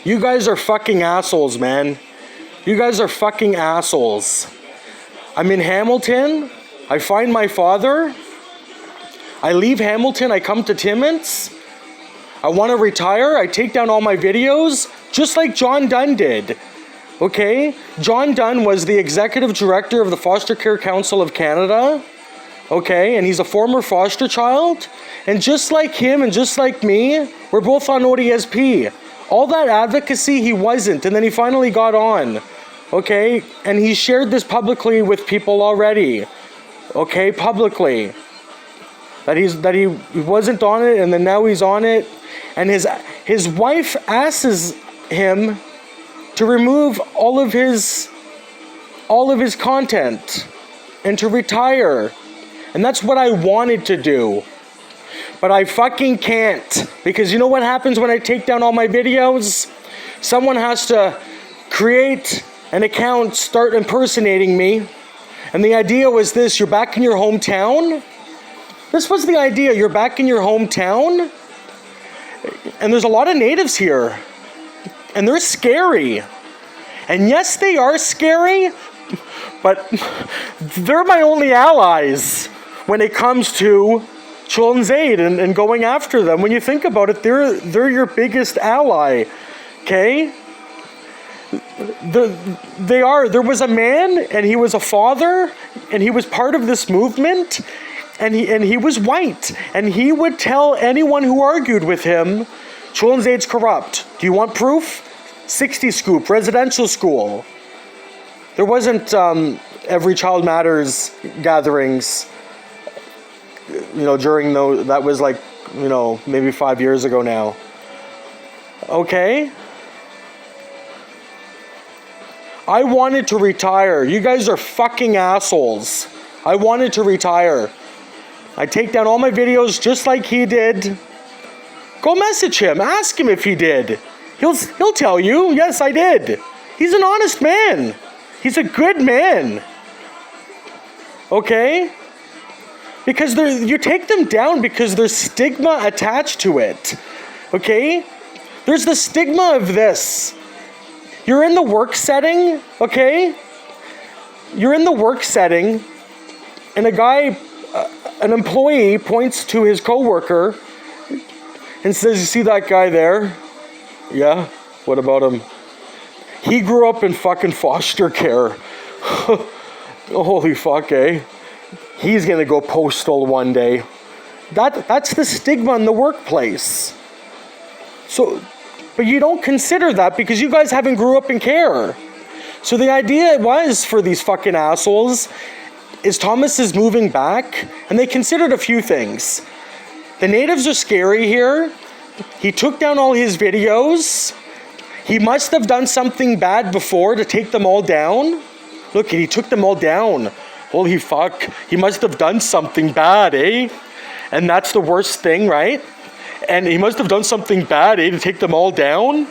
You guys are fucking assholes, man. You guys are fucking assholes. I'm in Hamilton. I find my father. I leave Hamilton. I come to Timmins. I want to retire. I take down all my videos, just like John Dunn did. Okay? John Dunn was the executive director of the Foster Care Council of Canada. Okay? And he's a former foster child. And just like him and just like me, we're both on ODSP. All that advocacy, he wasn't. And then he finally got on. Okay? And he shared this publicly with people already. Okay? Publicly. That he wasn't on it, and then now he's on it. And his wife asks him to remove all of his content and to retire. And that's what I wanted to do. But I fucking can't. Because you know what happens when I take down all my videos? Someone has to create an account, start impersonating me. And the idea was this: you're back in your hometown. This was the idea. You're back in your hometown. And there's a lot of natives here. And they're scary. And yes, they are scary. But they're my only allies when it comes to children's aid and going after them. When you think about it, they're your biggest ally. Okay? They are. There was a man, and he was a father, and he was part of this movement. And he was white, and he would tell anyone who argued with him, children's aid's corrupt. Do you want proof? 60 Scoop, residential school. There wasn't Every Child Matters gatherings, during those. That was like, maybe 5 years ago now. Okay? I wanted to retire. You guys are fucking assholes. I wanted to retire. I take down all my videos just like he did. Go message him. Ask him if he did. He'll tell you, yes, I did. He's an honest man. He's a good man. Okay? Because you take them down because there's stigma attached to it. Okay? There's the stigma of this. You're in the work setting, okay? You're in the work setting, and an employee points to his coworker and says, "You see that guy there? Yeah? What about him? He grew up in fucking foster care." Holy fuck, eh? He's gonna go postal one day. That's the stigma in the workplace. But you don't consider that because you guys haven't grew up in care. So the idea was for these fucking assholes is Thomas is moving back, and they considered a few things. The natives are scary here. He took down all his videos. He must have done something bad before to take them all down. Look, he took them all down. Holy fuck. He must have done something bad, eh? And that's the worst thing, right? And he must have done something bad, eh, to take them all down?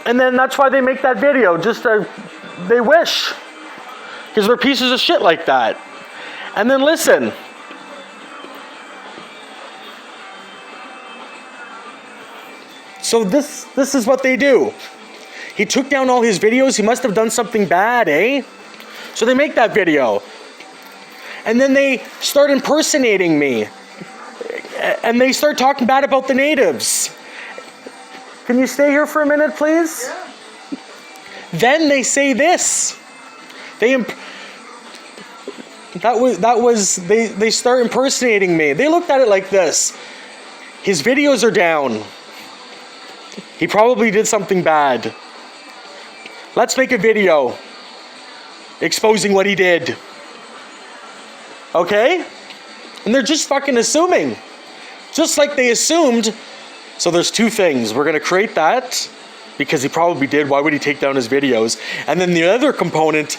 And then that's why they make that video. They wish. Because they're pieces of shit like that. And then listen. So this is what they do. He took down all his videos. He must have done something bad, eh? So they make that video. And then they start impersonating me. And they start talking bad about the natives. Can you stay here for a minute, please? Yeah. Then they say this. They start impersonating me. They looked at it like this. His videos are down. He probably did something bad. Let's make a video exposing what he did. Okay? And they're just fucking assuming. Just like they assumed. So there's two things. We're going to create that because he probably did. Why would he take down his videos? And then the other component,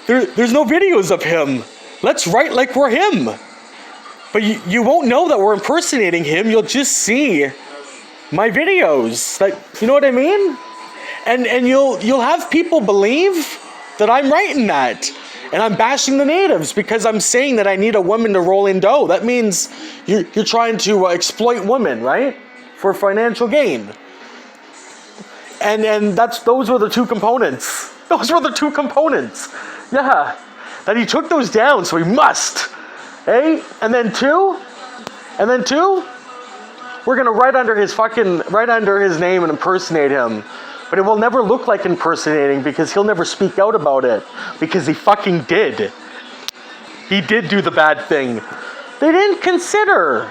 there's no videos of him. Let's write like we're him. But you won't know that we're impersonating him. You'll just see my videos. Like, you know what I mean? And you'll have people believe that I'm writing that. And I'm bashing the natives because I'm saying that I need a woman to roll in dough. That means you're trying to exploit women, right? For financial gain. And those were the two components. Those were the two components. Yeah. That he took those down, so he must. Hey? And then two, we're gonna write under his name and impersonate him. But it will never look like impersonating because he'll never speak out about it. Because he fucking did. He did do the bad thing. They didn't consider.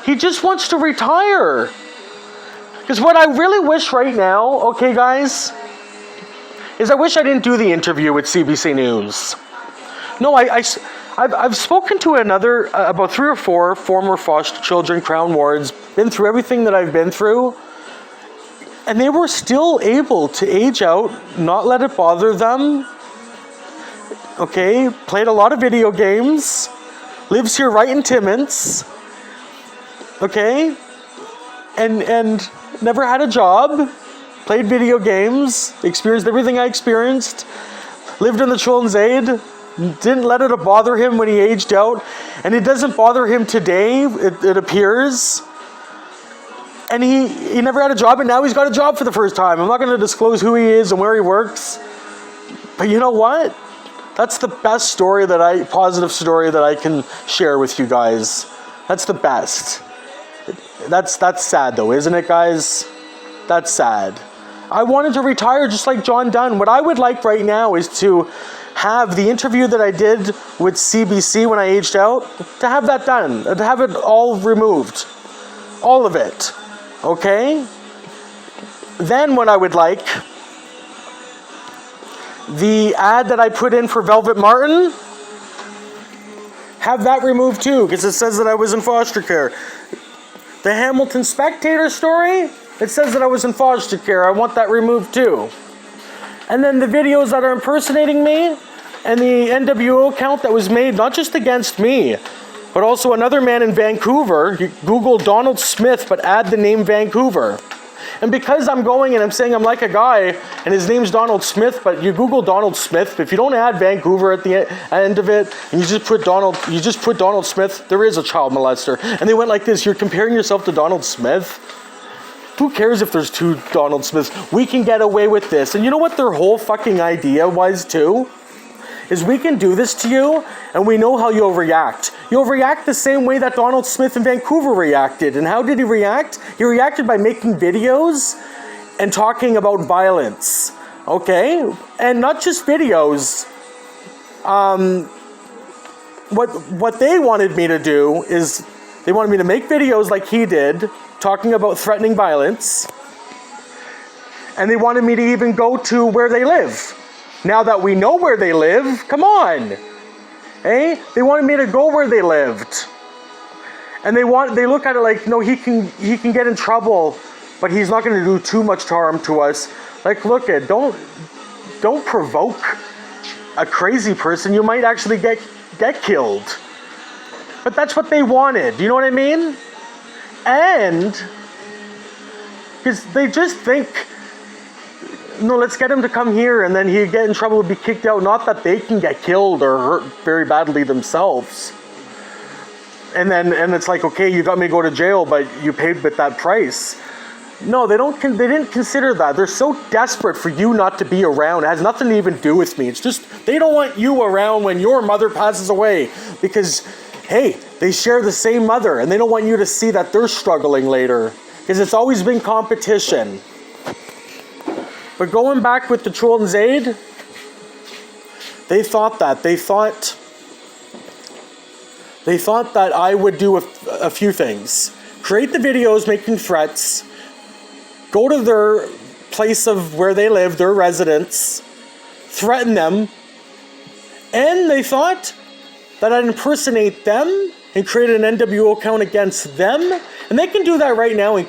He just wants to retire. Because what I really wish right now, okay guys, is I wish I didn't do the interview with CBC News. No, I've spoken to about 3 or 4 former foster children, Crown wards, been through everything that I've been through, and they were still able to age out, not let it bother them, okay, played a lot of video games, lives here right in Timmins, okay, and never had a job, played video games, experienced everything I experienced, lived in the Children's Aid, didn't let it bother him when he aged out, and it doesn't bother him today, it appears. And he never had a job, and now he's got a job for the first time. I'm not going to disclose who he is and where he works, but you know what? That's the best positive story that I can share with you guys. That's the best. That's sad though, isn't it, guys? That's sad. I wanted to retire just like John Dunn. What I would like right now is to have the interview that I did with CBC when I aged out, to have that done, to have it all removed. All of it. Okay? Then what I would like, the ad that I put in for Velvet Martin, have that removed too, because it says that I was in foster care. The Hamilton Spectator story, it says that I was in foster care. I want that removed too. And then the videos that are impersonating me, and the NWO account that was made not just against me, but also another man in Vancouver. You Google Donald Smith, but add the name Vancouver. And because I'm going and I'm saying I'm like a guy, and his name's Donald Smith, but you Google Donald Smith, if you don't add Vancouver at the end of it, and you just put Donald Smith, there is a child molester. And they went like this, you're comparing yourself to Donald Smith? Who cares if there's 2 Donald Smiths? We can get away with this. And you know what their whole fucking idea was too? Is we can do this to you, and we know how you'll react. You'll react the same way that Donald Smith in Vancouver reacted. And how did he react? He reacted by making videos and talking about violence. Okay? And not just videos. What they wanted me to do is, they wanted me to make videos like he did, talking about threatening violence. And they wanted me to even go to where they live. Now that we know where they live, come on. Eh? They wanted me to go where they lived. And they look at it like, no, he can get in trouble, but he's not going to do too much harm to us. Like, look don't provoke a crazy person. You might actually get killed. But that's what they wanted. You know what I mean? And because they just think, no, let's get him to come here, and then he'd get in trouble and be kicked out. Not that they can get killed or hurt very badly themselves. And it's like, okay, you got me to go to jail, but you paid with that price. No, they didn't consider that. They're so desperate for you not to be around. It has nothing to even do with me. It's just, they don't want you around when your mother passes away. Because, hey, they share the same mother, and they don't want you to see that they're struggling later. Because it's always been competition. But going back with the Children's Aid, they thought that I would do a few things. Create the videos making threats, go to their place of where they live, their residence, threaten them, and they thought that I'd impersonate them and create an NWO account against them. And they can do that right now and